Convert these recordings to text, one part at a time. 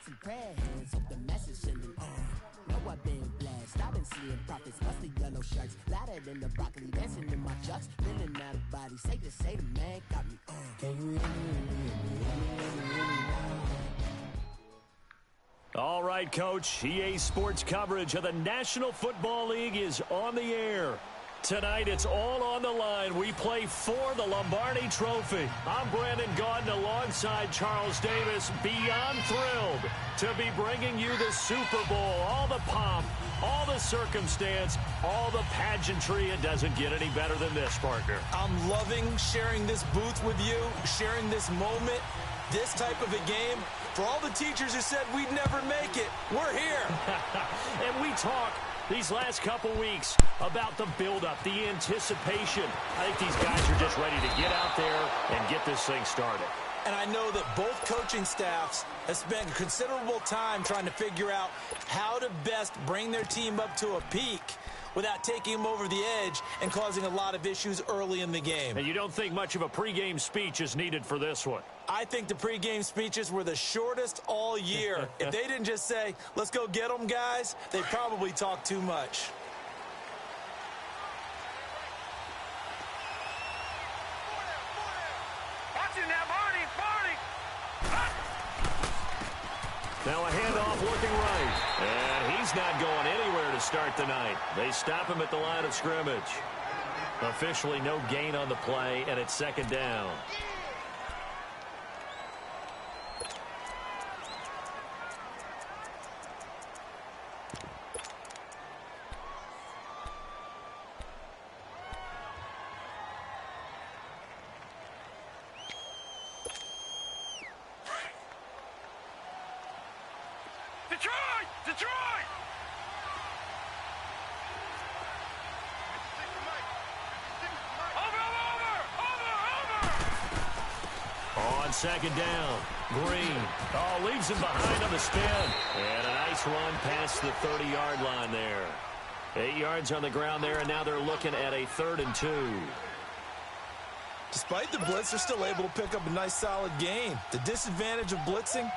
some prayer hands, hope the message sending on. Know I've been blessed, I've been seeing prophets, musty yellow shirts, louder than the broccoli, dancing in my chucks, feeling out of body, say the man got me on. Can you hear me? All right, Coach, EA Sports coverage of the National Football League is on the air. Tonight, it's all on the line. We play for the Lombardi Trophy. I'm Brandon Gaudin alongside Charles Davis, beyond thrilled to be bringing you the Super Bowl. All the pomp, all the circumstance, all the pageantry. It doesn't get any better than this, partner. I'm loving sharing this booth with you, sharing this moment, this type of a game. For all the teachers who said we'd never make it, we're here. And we talk these last couple weeks about the buildup, the anticipation. I think these guys are just ready to get out there and get this thing started. And I know that both coaching staffs have spent considerable time trying to figure out how to best bring their team up to a peak without taking them over the edge and causing a lot of issues early in the game. And you don't think much of a pregame speech is needed for this one? I think the pregame speeches were the shortest all year. If they didn't just say, let's go get them, guys, they probably talked too much. Now a handoff looking right. And he's not going anywhere to start the night. They stop him at the line of scrimmage. Officially no gain on the play, and it's second down. Detroit! Over! On second down, Green. Oh, leaves him behind on the spin. And a nice run past the 30-yard line there. 8 yards on the ground there, and now they're looking at a 3rd and 2. Despite the blitz, they're still able to pick up a nice solid gain. The disadvantage of blitzing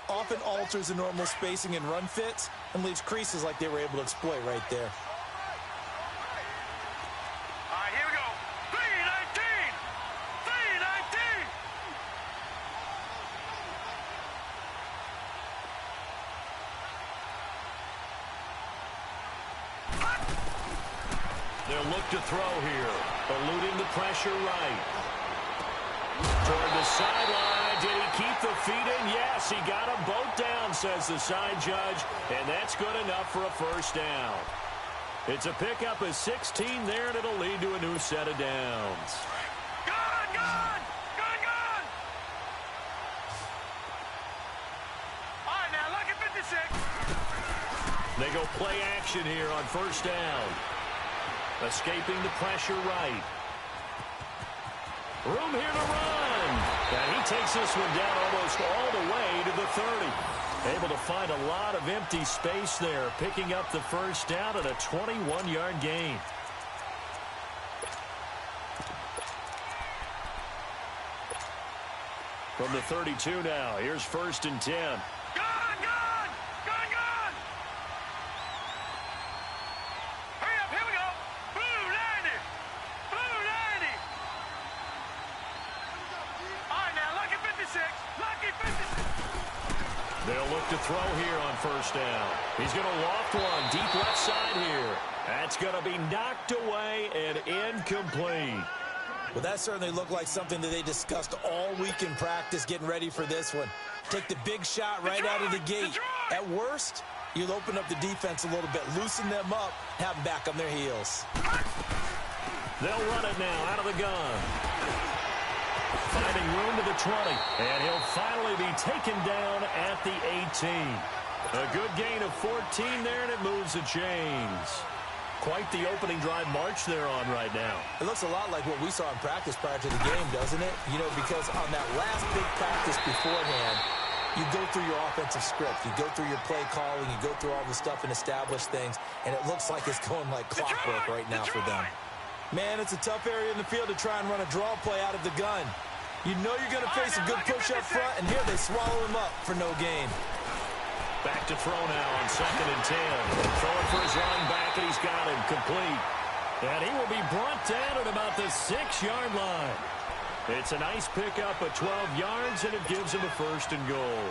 often alters the normal spacing and run fits and leaves creases like they were able to exploit right there. All right, here we go. 3-19! 3-19! They'll look to throw here, eluding the pressure right. Toward the sideline. Did he keep the feet in? Yes, he got them both down, says the side judge, and that's good enough for a first down. It's a pickup of 16 there, and it'll lead to a new set of downs. Gone! All right, now, look at 56. They go play action here on first down. Escaping the pressure right. Room here to run. And he takes this one down almost all the way to the 30. Able to find a lot of empty space there, picking up the first down at a 21-yard gain. From the 32 now, here's 1st and 10. Gone! Hurry up, here we go. Blue 90! All right, now, lucky 56. They'll look to throw here on first down. He's going to loft one deep left side here. That's going to be knocked away and incomplete. Well, that certainly looked like something that they discussed all week in practice getting ready for this one. Take the big shot right out of the gate. At worst, you'll open up the defense a little bit, loosen them up, have them back on their heels. They'll run it now out of the gun. Finding room to the 20, and he'll finally be taken down at the 18. A good gain of 14 there, and it moves the chains. Quite the opening drive march they're on right now. It looks a lot like what we saw in practice prior to the game, doesn't it? You know, because on that last big practice beforehand, you go through your offensive script, you go through your play calling, you go through all the stuff and establish things, and it looks like it's going like clockwork right now for them. Man, it's a tough area in the field to try and run a draw play out of the gun. You know you're going to face a good push up front, and here they swallow him up for no gain. Back to throw now on 2nd and 10. Throwing for his running back, and he's got him complete. And he will be brought down at about the 6-yard line. It's a nice pickup of 12 yards, and it gives him a 1st and goal.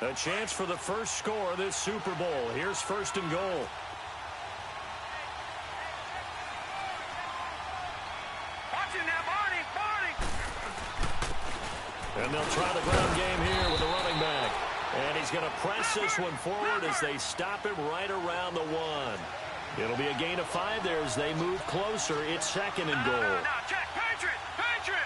A chance for the first score of this Super Bowl. Here's 1st and goal. Watch it now, Barney, Barney. And they'll try the ground game here with the running back. And he's going to press this one forward as they stop him right around the 1. It'll be a gain of 5 there as they move closer. It's 2nd and goal. Now, check, Patriot, Patriot.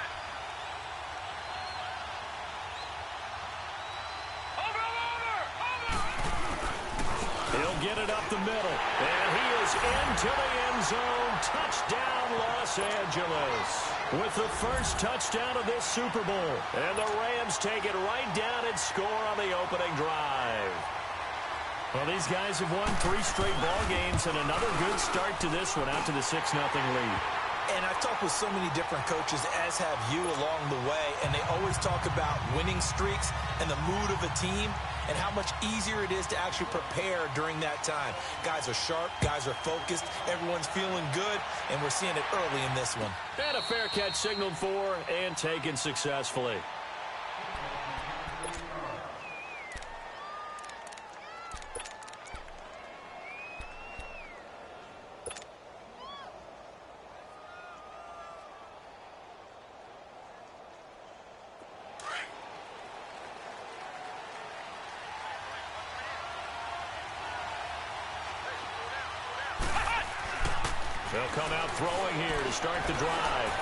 He'll get it up the middle. And he is into the end zone. Touchdown, Los Angeles. With the first touchdown of this Super Bowl. And the Rams take it right down and score on the opening drive. Well, these guys have won 3 straight ball games and another good start to this one out to the 6-0 lead. And I've talked with so many different coaches, as have you, along the way, and they always talk about winning streaks and the mood of a team and how much easier it is to actually prepare during that time. Guys are sharp, guys are focused, everyone's feeling good, and we're seeing it early in this one. And a fair catch signaled for and taken successfully. They'll come out throwing here to start the drive.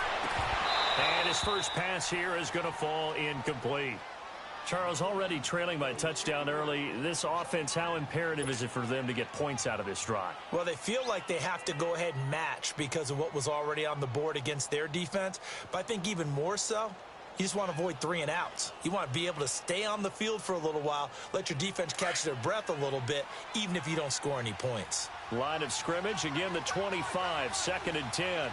And his first pass here is going to fall incomplete. Charles, already trailing by a touchdown early. This offense, how imperative is it for them to get points out of this drive? Well, they feel like they have to go ahead and match because of what was already on the board against their defense. But I think even more so, you just want to avoid 3 and outs. You want to be able to stay on the field for a little while, let your defense catch their breath a little bit, even if you don't score any points. Line of scrimmage, again the 25, 2nd and 10.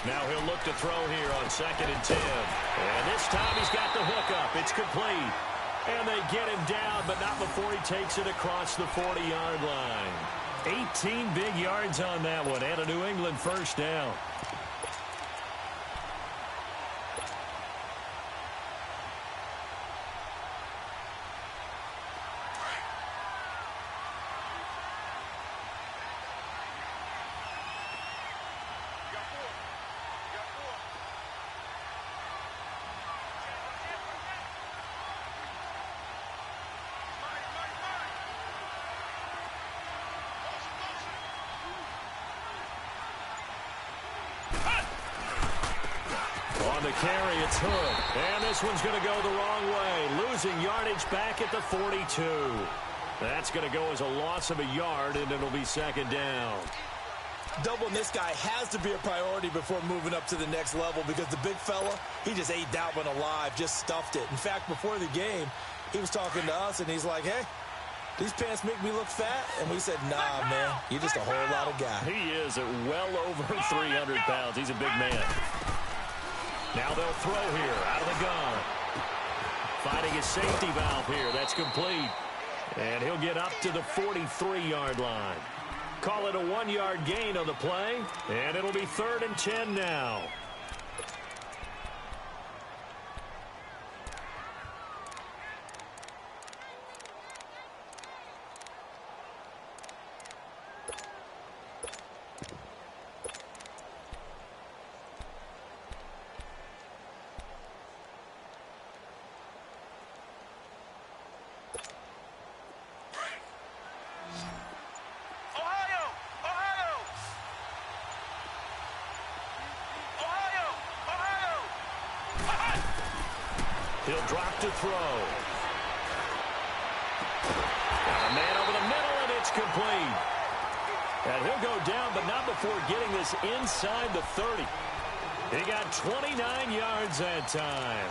Now he'll look to throw here on 2nd and 10. And this time he's got the hook up. It's complete. And they get him down, but not before he takes it across the 40-yard line. 18 big yards on that one, and a New England first down. On the carry, it's Hood. And this one's going to go the wrong way. Losing yardage back at the 42. That's going to go as a loss of a yard, and it'll be 2nd down. Doubling this guy has to be a priority before moving up to the next level because the big fella, he just ate that one alive, just stuffed it. In fact, before the game, he was talking to us, and he's like, hey, these pants make me look fat? And we said, nah, man, you're just a whole lot of guy. He is at well over 300 pounds. He's a big man. Now they'll throw here out of the gun. Finding his safety valve here. That's complete. And he'll get up to the 43-yard line. Call it a 1-yard gain on the play. And it'll be 3rd and 10 now. He'll drop to throw. Got a man over the middle, and it's complete. And he'll go down, but not before getting this inside the 30. He got 29 yards that time.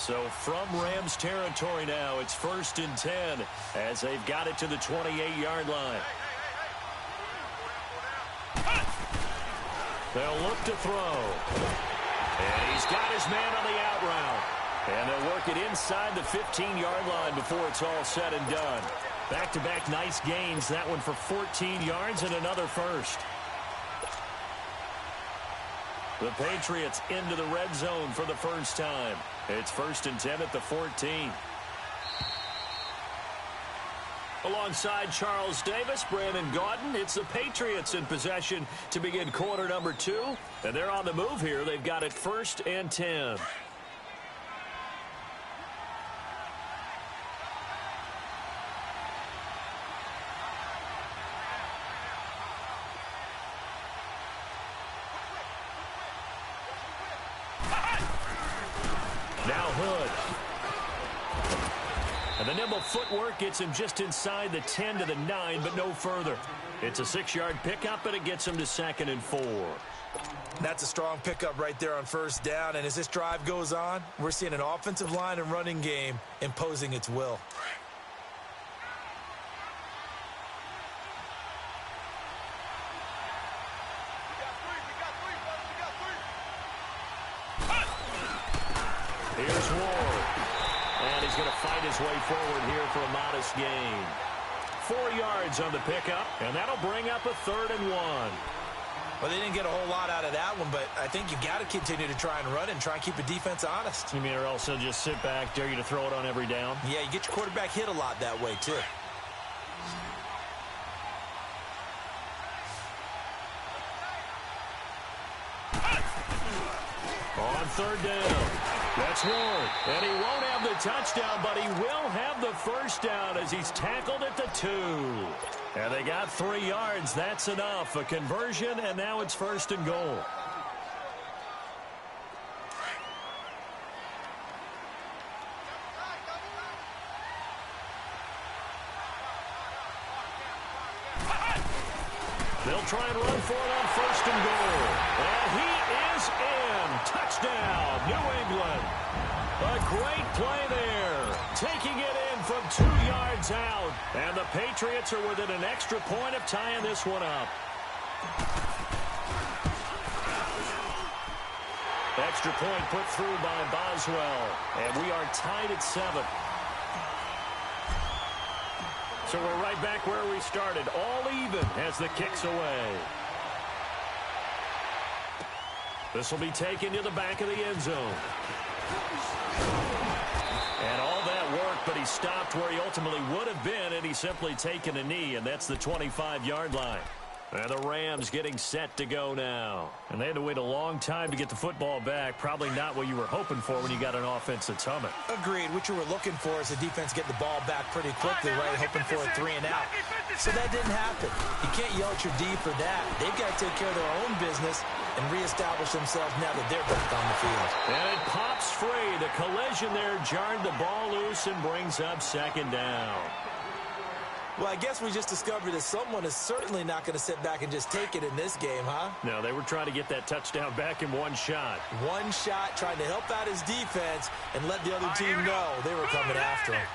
So from Rams territory now, it's 1st and 10 as they've got it to the 28-yard line. They'll look to throw. And he's got his man on the out route. And they'll work it inside the 15-yard line before it's all said and done. Back-to-back nice gains. That one for 14 yards and another first. The Patriots into the red zone for the first time. It's 1st and 10 at the 14. Alongside Charles Davis, Brandon Gaudin, it's the Patriots in possession to begin quarter number 2. And they're on the move here. They've got it 1st and 10. Now Hood. And the nimble footwork gets him just inside the 10 to the 9, but no further. It's a 6-yard pickup, and it gets him to 2nd and 4. That's a strong pickup right there on first down. And as this drive goes on, we're seeing an offensive line and running game imposing its will. Here's Ward. And he's going to fight his way forward here for a modest gain. 4 yards on the pickup, and that'll bring up a 3rd and 1. Well, they didn't get a whole lot out of that one, but I think you got to continue to try and run and try and keep the defense honest. You mean, or else they'll just sit back, dare you to throw it on every down? Yeah, you get your quarterback hit a lot that way, too. On 3rd down. That's Ward. And he won't have the touchdown, but he will have the first down as he's tackled at the 2. And they got 3 yards. That's enough. A conversion, and now it's 1st and goal. They'll try and run for it on 1st and goal. And he is in. Touchdown, New England. A great play there. Taking it in from 2 yards out. And the Patriots are within an extra point of tying this one up. Extra point put through by Boswell. And we are tied at 7. So we're right back where we started, all even as the kick's away. This will be taken to the back of the end zone. And all that work, but he stopped where he ultimately would have been, and he's simply taken a knee, and that's the 25-yard line. And the Rams getting set to go now. And they had to wait a long time to get the football back. Probably not what you were hoping for when you got an offense that's humming. Agreed. What you were looking for is the defense getting the ball back pretty quickly, right? Hoping for a 3 and out. So that didn't happen. You can't yell at your D for that. They've got to take care of their own business and reestablish themselves now that they're back on the field. And it pops free. The collision there jarred the ball loose and brings up 2nd down. Well, I guess we just discovered that someone is certainly not going to sit back and just take it in this game, huh? No, they were trying to get that touchdown back in one shot. One shot, trying to help out his defense and let the other team know they were coming after him.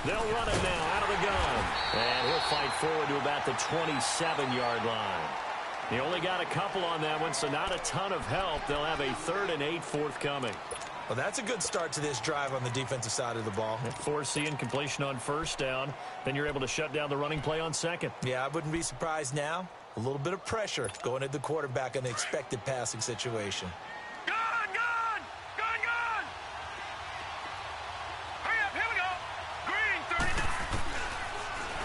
They'll run it now out of the gun. And he'll fight forward to about the 27-yard line. He only got a couple on that one, so not a ton of help. They'll have a 3rd and 8 forthcoming. Well, that's a good start to this drive on the defensive side of the ball. Force the incompletion on 1st down. Then you're able to shut down the running play on 2nd. Yeah, I wouldn't be surprised now. A little bit of pressure going at the quarterback in the expected passing situation. Gun! Hurry up, here we go. Green, 30.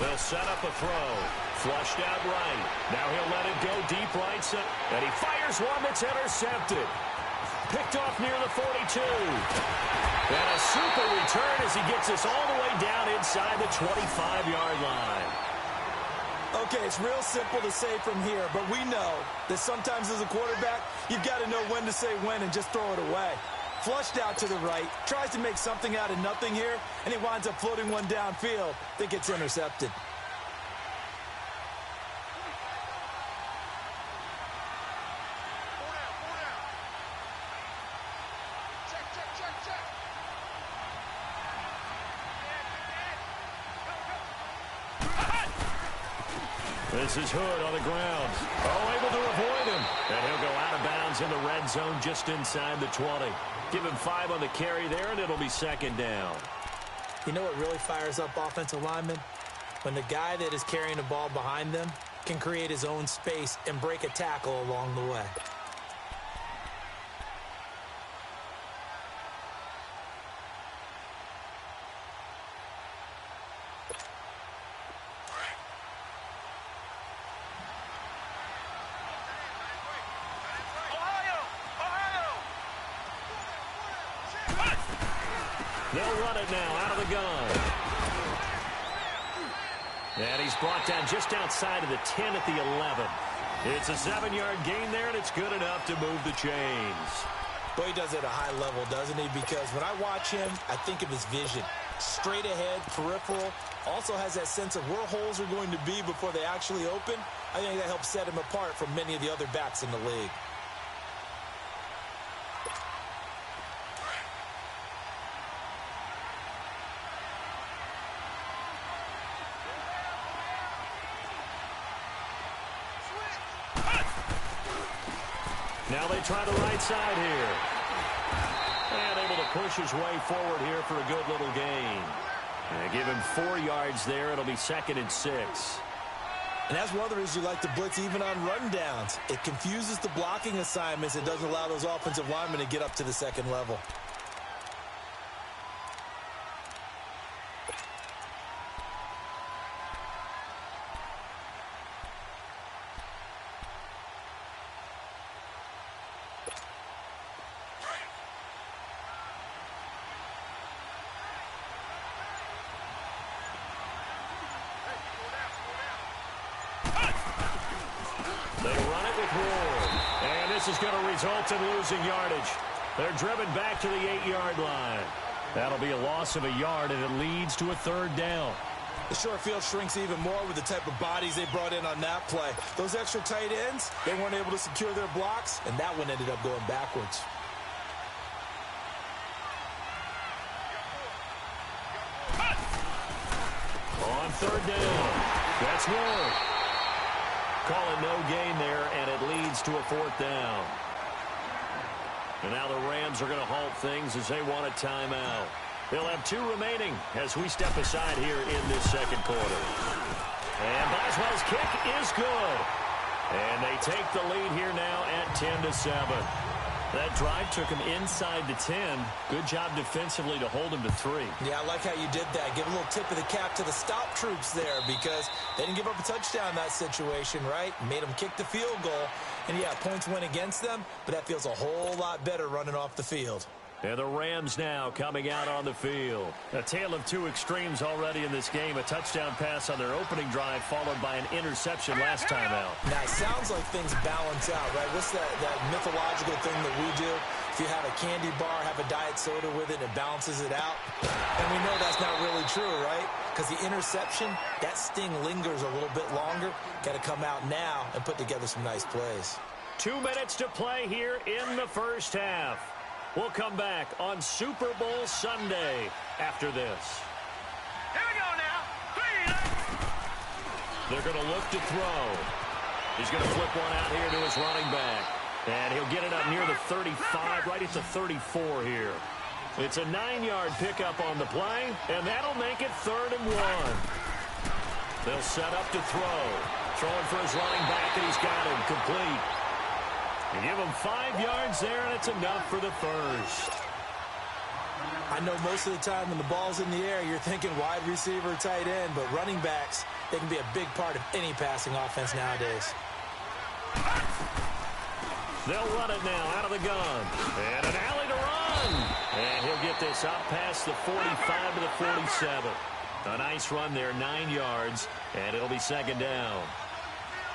They'll set up a throw. Flushed out right. Now he'll let it go deep right side. And he fires one that's intercepted. Picked off near the 42. And a super return as he gets us all the way down inside the 25-yard line. Okay, it's real simple to say from here, but we know that sometimes as a quarterback, you've got to know when to say when and just throw it away. Flushed out to the right, tries to make something out of nothing here, and he winds up floating one downfield that gets intercepted. Check This is Hood on the ground. Oh, able to avoid him. And he'll go out of bounds in the red zone just inside the 20. Give him 5 on the carry there, and it'll be second down. You know what really fires up offensive linemen? When the guy that is carrying the ball behind them can create his own space and break a tackle along the way. They'll run it now out of the gun. And he's brought down just outside of the 10 at the 11. It's a 7-yard gain there, and it's good enough to move the chains. Boy, he does it at a high level, doesn't he? Because when I watch him, I think of his vision. Straight ahead, peripheral. Also has that sense of where holes are going to be before they actually open. I think that helps set him apart from many of the other backs in the league. Now they try the right side here. And able to push his way forward here for a good little gain. And give him 4 yards there. It'll be 2nd and 6. And that's one of the reasons you like to blitz even on rundowns. It confuses the blocking assignments. It doesn't allow those offensive linemen to get up to the second level. This is going to result in losing yardage. They're driven back to the 8-yard line. That'll be a loss of a yard, and it leads to a 3rd down. The short field shrinks even more with the type of bodies they brought in on that play. Those extra tight ends, they weren't able to secure their blocks, and that one ended up going backwards. On 3rd down, that's Ward. Call it no gain there, and it leads to a 4th down. And now the Rams are going to halt things as they want a timeout. They'll have 2 remaining as we step aside here in this 2nd quarter. And Boswell's kick is good. And they take the lead here now at 10-7. That drive took him inside the 10. Good job defensively to hold him to 3. Yeah, I like how you did that. Give a little tip of the cap to the stop troops there because they didn't give up a touchdown in that situation, right? Made them kick the field goal. And, yeah, points went against them, but that feels a whole lot better running off the field. And the Rams now coming out on the field. A tale of 2 extremes already in this game. A touchdown pass on their opening drive followed by an interception last time out. Now, it sounds like things balance out, right? What's that mythological thing that we do? If you have a candy bar, have a diet soda with it, it balances it out. And we know that's not really true, right? Because the interception, that sting lingers a little bit longer. Got to come out now and put together some nice plays. 2 minutes to play here in the first half. We'll come back on Super Bowl Sunday after this. Here we go now. 3. They're going to look to throw. He's going to flip one out here to his running back. And he'll get it up near the 35, right at the 34 here. It's a 9-yard pickup on the play, and that'll make it 3rd and 1. They'll set up to throw. Throwing for his running back, and he's got him complete. You give him 5 yards there, and it's enough for the first. I know most of the time when the ball's in the air, you're thinking wide receiver, tight end, but running backs, they can be a big part of any passing offense nowadays. They'll run it now out of the gun. And an alley to run. And he'll get this up past the 45 to the 47. A nice run there, 9 yards, and it'll be 2nd down.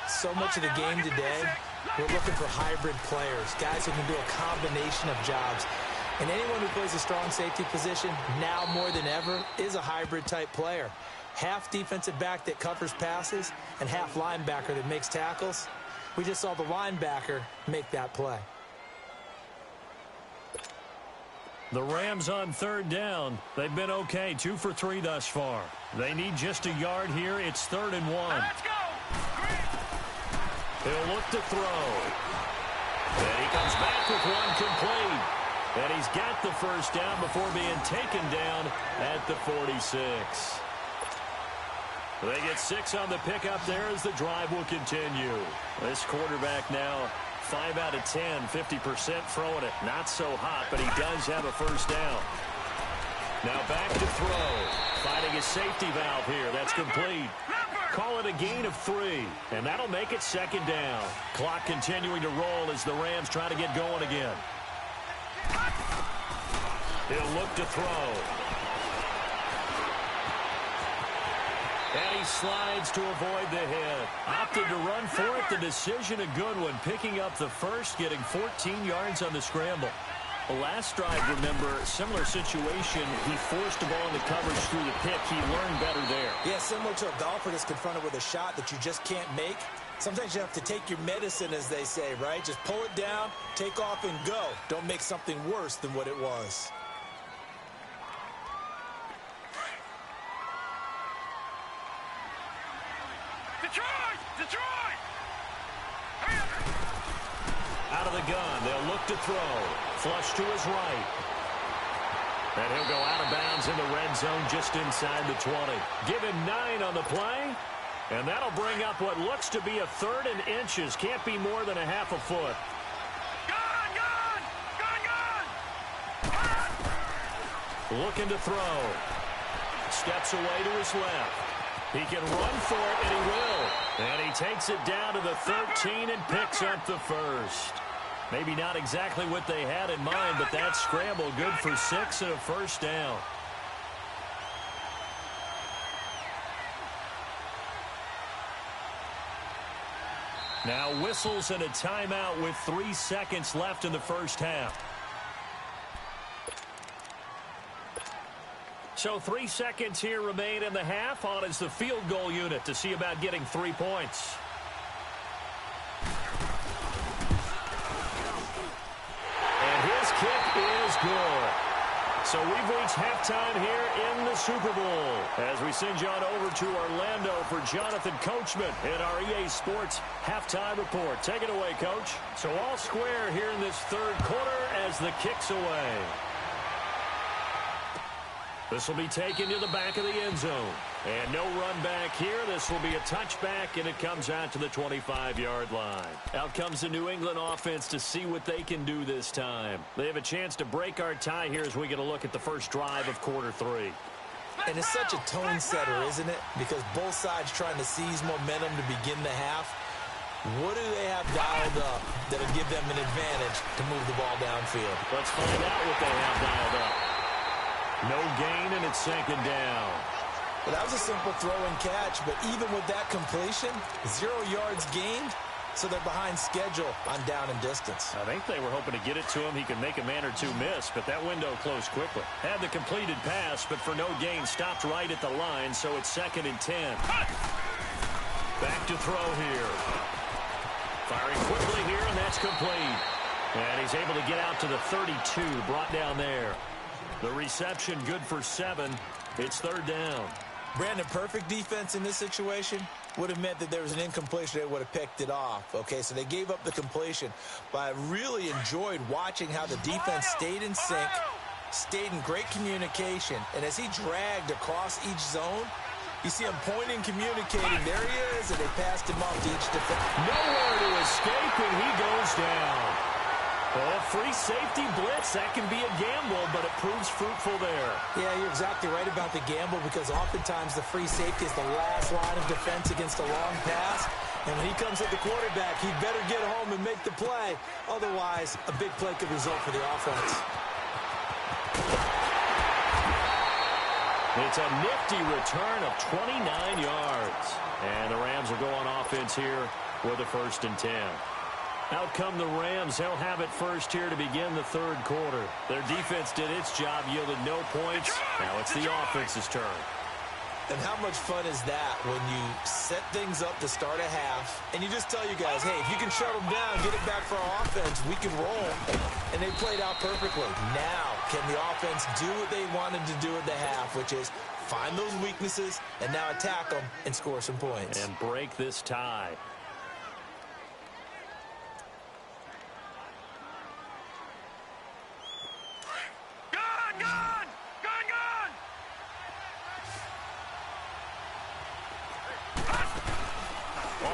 So much of the game today, we're looking for hybrid players, guys who can do a combination of jobs. And anyone who plays a strong safety position, now more than ever, is a hybrid-type player. Half defensive back that covers passes and half linebacker that makes tackles. We just saw the linebacker make that play. The Rams on 3rd down. They've been okay, 2 for 3 thus far. They need just a yard here. It's 3rd and 1. Let's go. 3. He'll look to throw. And he comes back with one complete. And he's got the first down before being taken down at the 46. They get 6 on the pickup there as the drive will continue. This quarterback now 5 out of 10, 50% throwing it. Not so hot, but he does have a first down. Now back to throw. Finding a safety valve here. That's complete. Call it a gain of 3, and that'll make it second down. Clock continuing to roll as the Rams try to get going again. He'll look to throw. And he slides to avoid the hit. Opted to run for it. The decision a good one. Picking up the first, getting 14 yards on the scramble. The last drive, remember, similar situation. He forced the ball into coverage through the pick. He learned better there. Yeah, similar to a golfer that's confronted with a shot that you just can't make. Sometimes you have to take your medicine, as they say, right? Just pull it down, take off, and go. Don't make something worse than what it was. Detroit! Detroit! Out of the gun, they'll look to throw. Flush to his right. And he'll go out of bounds in the red zone just inside the 20. Give him 9 on the play. And that'll bring up what looks to be a 3rd and inches. Can't be more than a half a foot. Gun! Gun! Gun! Gun! Looking to throw. Steps away to his left. He can run for it, and he will. And he takes it down to the 13 and picks up the first. Maybe not exactly what they had in mind, but that scramble good for 6 and a first down. Now whistles and a timeout with 3 seconds left in the first half. So 3 seconds here remain in the half. On is the field goal unit to see about getting 3 points. And his kick is good. So we've reached halftime here in the Super Bowl as we send you on over to Orlando for Jonathan Coachman in our EA Sports Halftime Report. Take it away, Coach. So all square here in this third quarter as the kick's away. This will be taken to the back of the end zone. And no run back here. This will be a touchback, and it comes out to the 25-yard line. Out comes the New England offense to see what they can do this time. They have a chance to break our tie here as we get a look at the first drive of quarter 3. And it's such a tone setter, isn't it? Because both sides trying to seize momentum to begin the half. What do they have dialed up that'll give them an advantage to move the ball downfield? Let's find out what they have dialed up. No gain, and it's second down. Well, that was a simple throw and catch, but even with that completion, 0 yards gained, so they're behind schedule on down and distance. I think they were hoping to get it to him. He could make a man or two miss, but that window closed quickly. Had the completed pass, but for no gain, stopped right at the line, so it's 2nd and 10. Back to throw here. Firing quickly here, and that's complete. And he's able to get out to the 32, brought down there. The reception good for 7. It's 3rd down. Brandon, perfect defense in this situation would have meant that there was an incompletion. They would have picked it off. Okay, so they gave up the completion. But I really enjoyed watching how the defense stayed in sync, stayed in great communication. And as he dragged across each zone, you see him pointing, communicating. There he is, and they passed him off to each defense. Nowhere to escape, and he goes down. Well, free safety blitz, that can be a gamble, but it proves fruitful there. Yeah, you're exactly right about the gamble because oftentimes the free safety is the last line of defense against a long pass. And when he comes at the quarterback, he'd better get home and make the play. Otherwise, a big play could result for the offense. It's a nifty return of 29 yards. And the Rams will go on offense here with a 1st and 10. Out come the Rams. They'll have it first here to begin the third quarter. Their defense did its job, yielded no points. Now it's the offense's turn. And how much fun is that when you set things up to start a half, and you just tell you guys, hey, if you can shut them down, get it back for our offense, we can roll. And they played out perfectly. Now, can the offense do what they wanted to do at the half, which is find those weaknesses and now attack them and score some points. And break this tie.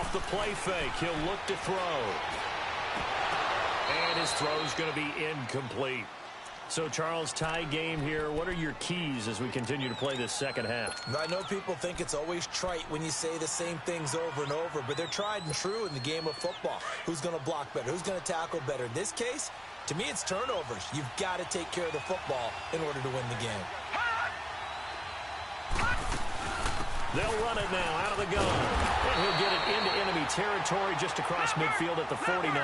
Off the play fake, he'll look to throw. And his throw's going to be incomplete. So, Charles, tie game here. What are your keys as we continue to play this second half? I know people think it's always trite when you say the same things over and over, but they're tried and true in the game of football. Who's going to block better? Who's going to tackle better? In this case, to me, it's turnovers. You've got to take care of the football in order to win the game. They'll run it now out of the gun. And he'll get it into enemy territory just across midfield at the 49.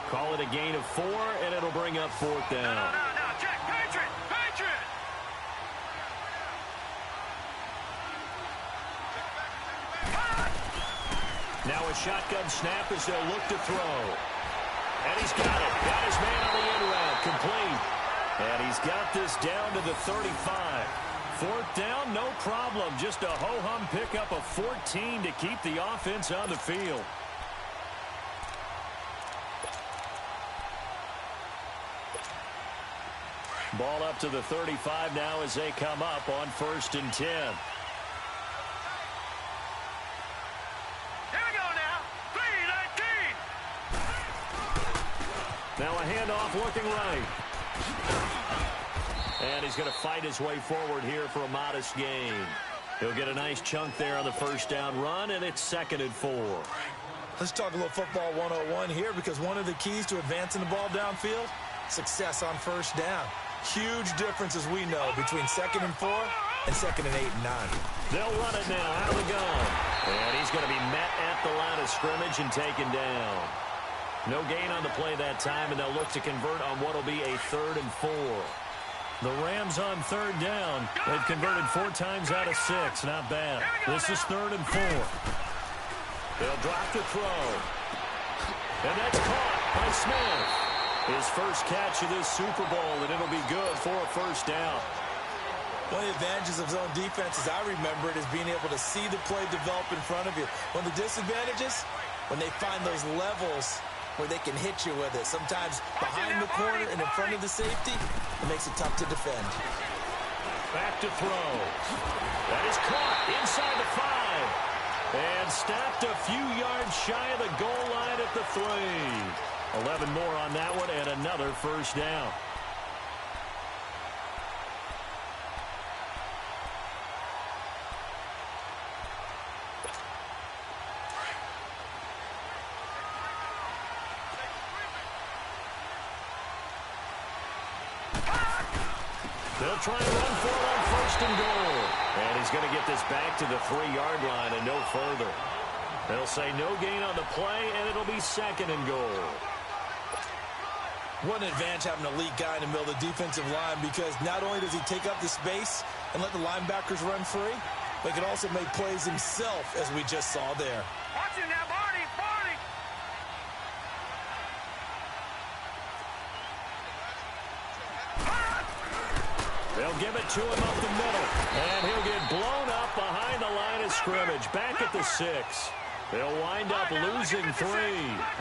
Call it a gain of 4, and it'll bring up 4th down. No, check. Patriot! Now a shotgun snap as they'll look to throw. And he's got it. Got his man on the end route. Complete. And he's got this down to the 35. 4th down, no problem. Just a ho-hum pickup of 14 to keep the offense on the field. Ball up to the 35 now as they come up on 1st and 10. Here we go now. 3-19. Now a handoff looking right. And he's going to fight his way forward here for a modest gain. He'll get a nice chunk there on the 1st down run, and it's 2nd and 4. Let's talk a little football 101 here, because one of the keys to advancing the ball downfield, success on 1st down. Huge difference, as we know, between 2nd and 4 and 2nd and 8 and 9. They'll run it now out of the gun. And he's going to be met at the line of scrimmage and taken down. No gain on the play that time, and they'll look to convert on what will be a 3rd and 4. The Rams on 3rd down. They've converted 4 times out of 6. Not bad. This is 3rd and 4. They'll drop the throw. And that's caught by Smith. His first catch of this Super Bowl, and it'll be good for a 1st down. One of the advantages of zone defense, as I remember it, is being able to see the play develop in front of you. One of the disadvantages, when they find those levels where they can hit you with it. Sometimes behind the corner and in front of the safety, it makes it tough to defend. Back to throw. That is caught inside the 5. And stopped a few yards shy of the goal line at the 3. 11 more on that one, and another 1st down. They'll try and run for it on 1st and goal. And he's going to get this back to the 3-yard line and no further. They'll say no gain on the play, and it'll be 2nd and goal. What an advantage having an elite guy in the middle of the defensive line, because not only does he take up the space and let the linebackers run free, but he can also make plays himself, as we just saw there. Watch him now, Barney! They'll give it to him up the middle, and he'll get blown up behind the line of scrimmage, back at the 6. They'll wind up losing 3,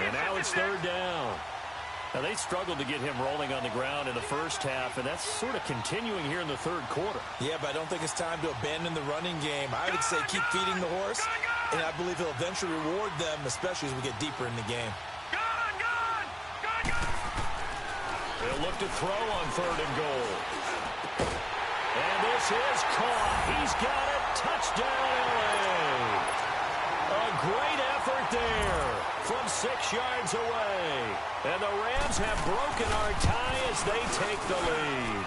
and now it's 3rd down. Now, they struggled to get him rolling on the ground in the first half, and that's sort of continuing here in the 3rd quarter. Yeah, but I don't think it's time to abandon the running game. I would say keep feeding the horse, and I believe he'll eventually reward them, especially as we get deeper in the game. They'll look to throw on 3rd and goal. And this is caught. He's got it. Touchdown, LA. A great effort there from 6 yards away. And the Rams have broken our tie as they take the lead.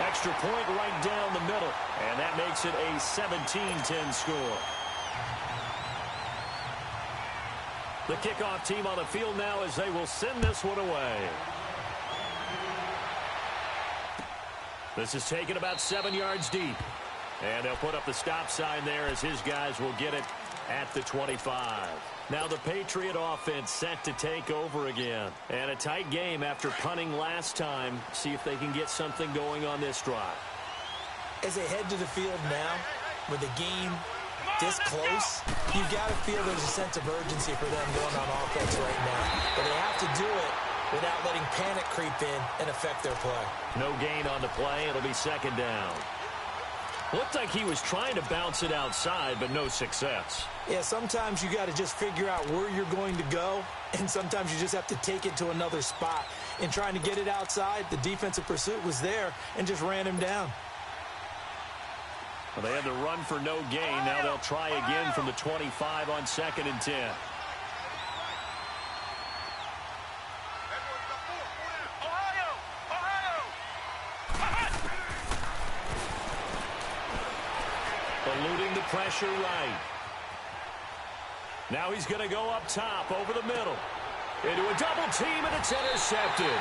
Extra point right down the middle. And that makes it a 17-10 score. The kickoff team on the field now as they will send this one away. This is taken about 7 yards deep. And they'll put up the stop sign there as his guys will get it at the 25. Now the Patriot offense set to take over again. And a tight game after punting last time. See if they can get something going on this drive. As they head to the field now, with the game this close, you've got to feel there's a sense of urgency for them going on offense right now. But they have to do it without letting panic creep in and affect their play. No gain on the play. It'll be 2nd down. Looked like he was trying to bounce it outside, but no success. Yeah, sometimes you got to just figure out where you're going to go, and sometimes you just have to take it to another spot. In trying to get it outside, the defensive pursuit was there and just ran him down. Well, they had the run for no gain. Now they'll try again from the 25 on 2nd and 10. Eluding the pressure right. Now he's going to go up top over the middle. Into a double team, and it's intercepted.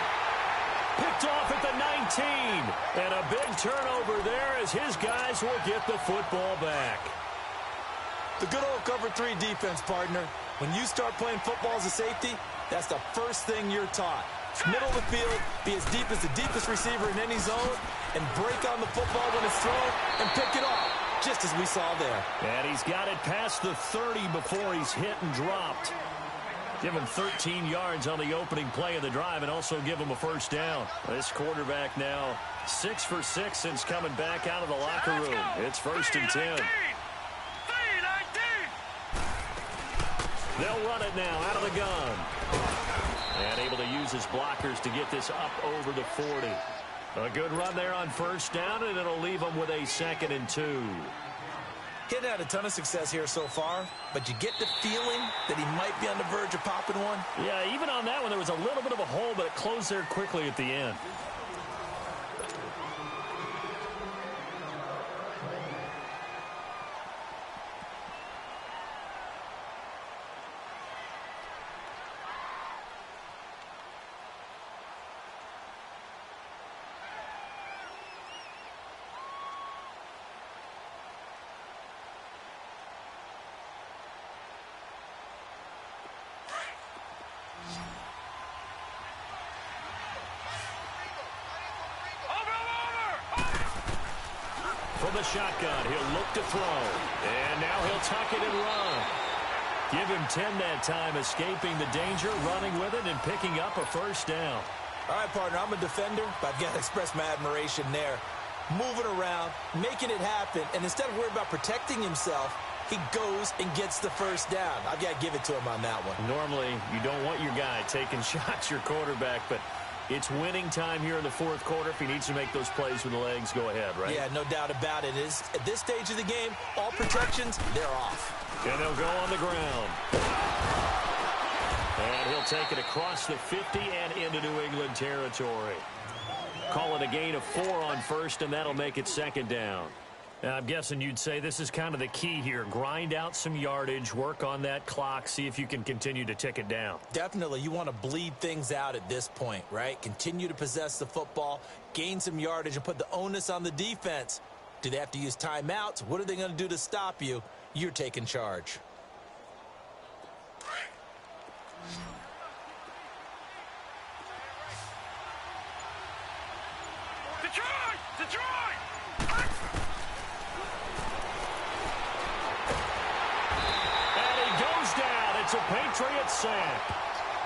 Picked off at the 19. And a big turnover there as his guys will get the football back. The good old cover 3 defense, partner. When you start playing football as a safety, that's the first thing you're taught. Middle of the field, be as deep as the deepest receiver in any zone, and break on the football when it's thrown and pick it off, just as we saw there. And he's got it past the 30 before he's hit and dropped. Give him 13 yards on the opening play of the drive and also give him a first down. This quarterback now 6 for 6 since coming back out of the locker room. It's 1st and 10. They'll run it now out of the gun. And able to use his blockers to get this up over the 40. A good run there on first down, and it'll leave him with a 2nd and 2. Hitting had a ton of success here so far, but you get the feeling that he might be on the verge of popping one. Yeah, even on that one, there was a little bit of a hole, but it closed there quickly at the end. From the shotgun, he'll look to throw. And now he'll tuck it and run. Give him 10 that time, escaping the danger, running with it, and picking up a first down. All right, partner, I'm a defender, but I've got to express my admiration there. Moving around, making it happen, and instead of worrying about protecting himself, he goes and gets the first down. I've got to give it to him on that one. Normally, you don't want your guy taking shots, your quarterback, but it's winning time here in the 4th quarter. If he needs to make those plays with the legs, go ahead, right? Yeah, no doubt about it. At this stage of the game, all protections, they're off. And they'll go on the ground. And he'll take it across the 50 and into New England territory. Call it a gain of 4 on first, and that'll make it 2nd down. Now, I'm guessing you'd say this is kind of the key here. Grind out some yardage, work on that clock, see if you can continue to tick it down. Definitely. You want to bleed things out at this point, right? Continue to possess the football, gain some yardage, and put the onus on the defense. Do they have to use timeouts? What are they going to do to stop you? You're taking charge. Detroit! Detroit! And he goes down. It's a Patriot sack.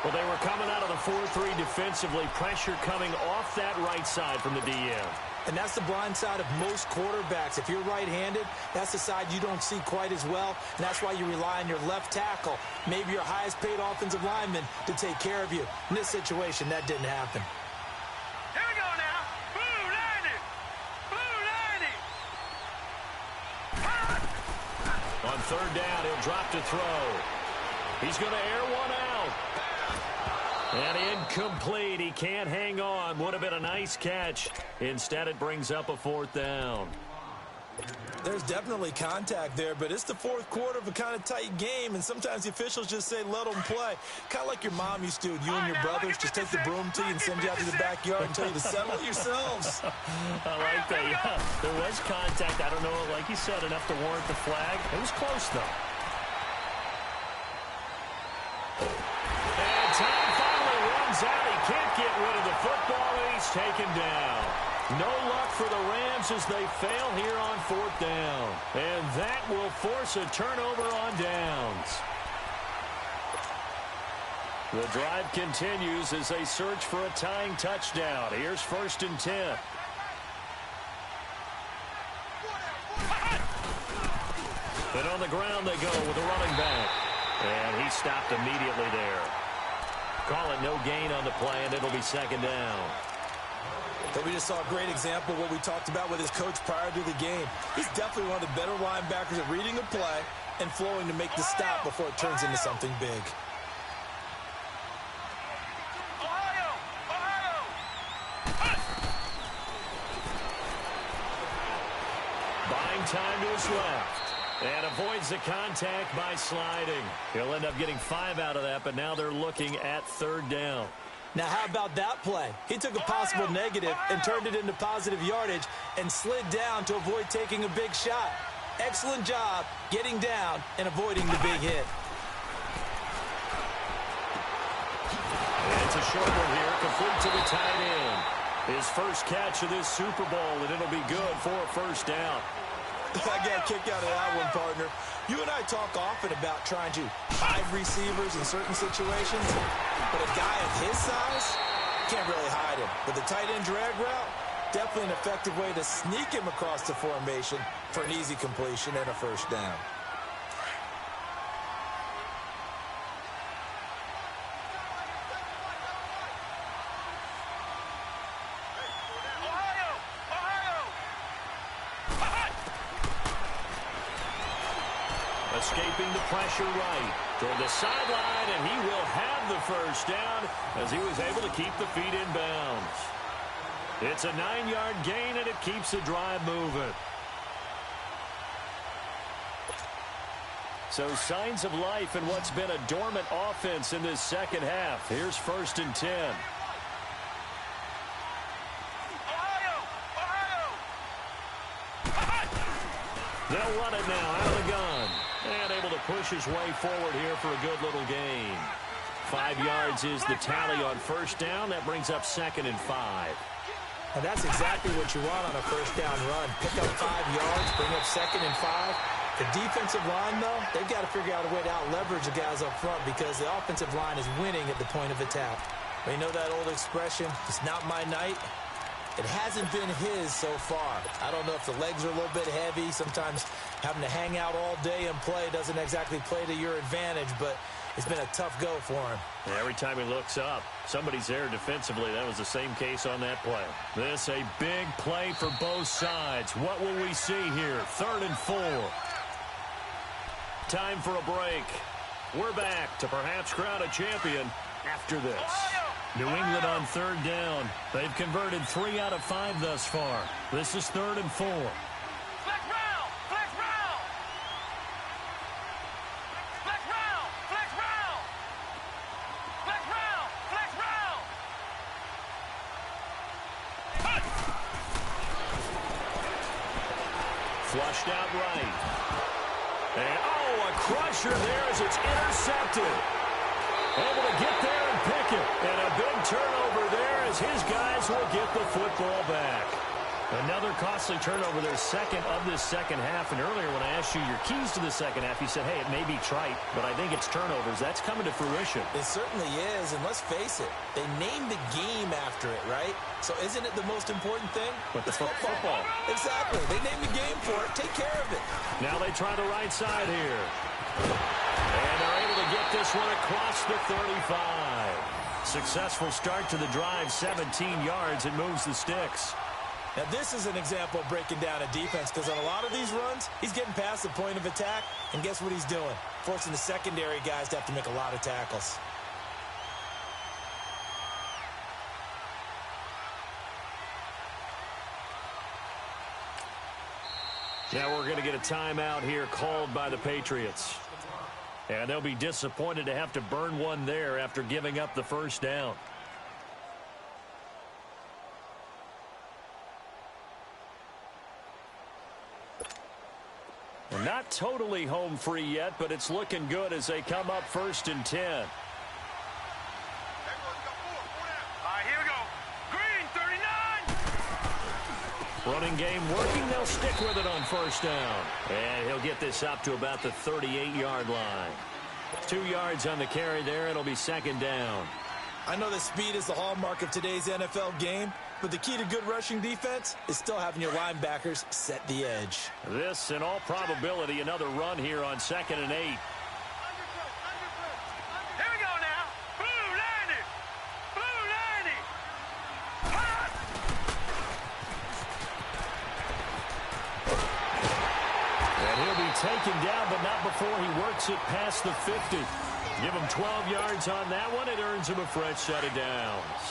Well, they were coming out of the 4-3 defensively. Pressure coming off that right side from the DM. And that's the blind side of most quarterbacks. If you're right-handed, that's the side you don't see quite as well. And that's why you rely on your left tackle, maybe your highest-paid offensive lineman, to take care of you. In this situation, that didn't happen. Here we go now. Blue 90. Blue 90. On 3rd down, he'll drop to throw. He's going to air one out. And incomplete. He can't hang on. Would have been a nice catch. Instead, it brings up a 4th down. There's definitely contact there, but it's the 4th quarter of a kind of tight game, and sometimes the officials just say, let them play. Kind of like your mom used to. You and your brothers just take the broom to you and send you out to the backyard and tell you to settle it yourselves. I like that. Yeah, there was contact. I don't know, like you said, enough to warrant the flag. It was close, though. And time finally runs out. He can't get rid of the football, and he's taken down. No luck for the Rams as they fail here on 4th down. And that will force a turnover on downs. The drive continues as they search for a tying touchdown. Here's 1st and 10. And on the ground they go with the running back. And he stopped immediately there. Call it no gain on the play, and it'll be second down. But we just saw a great example of what we talked about with his coach prior to the game. He's definitely one of the better linebackers at reading a play and flowing to make the stop before it turns into something big. Buying time to his left. And avoids the contact by sliding. He'll end up getting 5 out of that, but now they're looking at third down. Now, how about that play? He took a possible negative and turned it into positive yardage and slid down to avoid taking a big shot. Excellent job getting down and avoiding the big hit. And it's a short one here, complete to the tight end. His first catch of this Super Bowl, and it'll be good for a first down. I got a kick out of that one, partner. You and I talk often about trying to hide receivers in certain situations, but a guy of his size can't really hide him. But the tight end drag route, definitely an effective way to sneak him across the formation for an easy completion and a first down. Escaping the pressure right toward the sideline, and he will have the first down as he was able to keep the feet in bounds. It's a 9-yard gain, and it keeps the drive moving. So signs of life in what's been a dormant offense in this second half. Here's 1st and 10. They'll run it now out of the gun. And able to push his way forward here for a good little gain. 5 yards is the tally on first down. That brings up 2nd and 5. And that's exactly what you want on a first down run. Pick up 5 yards, bring up 2nd and 5. The defensive line, though, they've got to figure out a way to out-leverage the guys up front because the offensive line is winning at the point of attack. You know that old expression, it's not my night? It hasn't been his so far. I don't know if the legs are a little bit heavy. Sometimes having to hang out all day and play doesn't exactly play to your advantage, but it's been a tough go for him. And every time he looks up, somebody's there defensively. That was the same case on that play. This a big play for both sides. What will we see here? 3rd and 4. Time for a break. We're back to perhaps crown a champion after this. New England on 3rd down. They've converted 3 out of 5 thus far. This is 3rd and 4. Flex round! Flex round! Flex round! Flex round! Flex round! Flex round! Cut! Flushed out right. And, a crusher there as it's intercepted. Able to get there and pick it. And a big turnover there as his guys will get the football back. Another costly turnover, their 2nd of this second half. And earlier when I asked you your keys to the second half, you said, hey, it may be trite, but I think it's turnovers. That's coming to fruition. It certainly is, and let's face it, they named the game after it, right? So isn't it the most important thing? But the football. Exactly. They named the game for it. Take care of it. Now they try the right side here. And they're able to get this one across the 35. Successful start to the drive, 17 yards, and moves the sticks. Now, this is an example of breaking down a defense because on a lot of these runs, he's getting past the point of attack, and guess what he's doing? Forcing the secondary guys to have to make a lot of tackles. Now we're going to get a timeout here called by the Patriots. And they'll be disappointed to have to burn one there after giving up the first down. Well, not totally home free yet, but it's looking good as they come up 1st and 10. All right, here we go. Green, 39! Running game working. They'll stick with it on first down. And he'll get this up to about the 38-yard line. 2 yards on the carry there. It'll be 2nd down. I know that speed is the hallmark of today's NFL game, but the key to good rushing defense is still having your linebackers set the edge. This, in all probability, another run here on 2nd and 8. Here we go now. Blue 90. Blue 90. Hot. And he'll be taken down, but not before he works it past the 50. Give him 12 yards on that one. It earns him a fresh set of downs.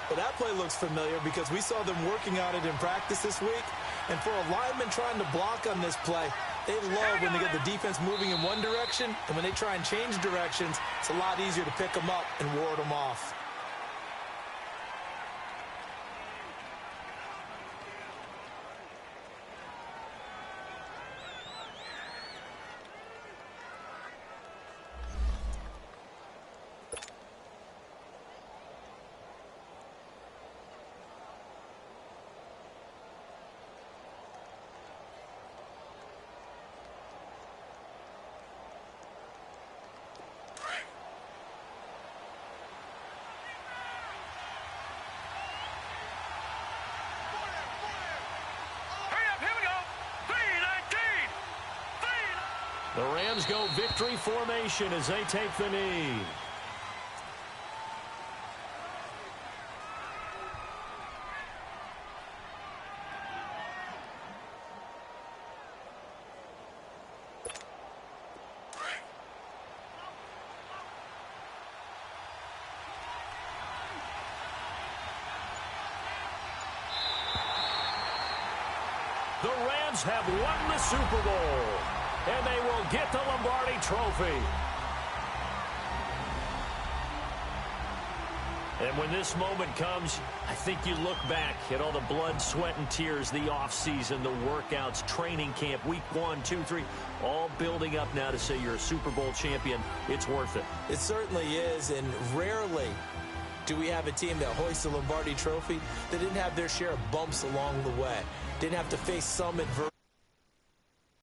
Well, that play looks familiar because we saw them working on it in practice this week. And for a lineman trying to block on this play, they love when they get the defense moving in one direction. And when they try and change directions, it's a lot easier to pick them up and ward them off. The Rams go victory formation as they take the knee. The Rams have won the Super Bowl. And they will get the Lombardi Trophy. And when this moment comes, I think you look back at all the blood, sweat, and tears, the offseason, the workouts, training camp, week 1, 2, 3, all building up now to say you're a Super Bowl champion. It's worth it. It certainly is, and rarely do we have a team that hoists the Lombardi Trophy that didn't have their share of bumps along the way, didn't have to face some adversity.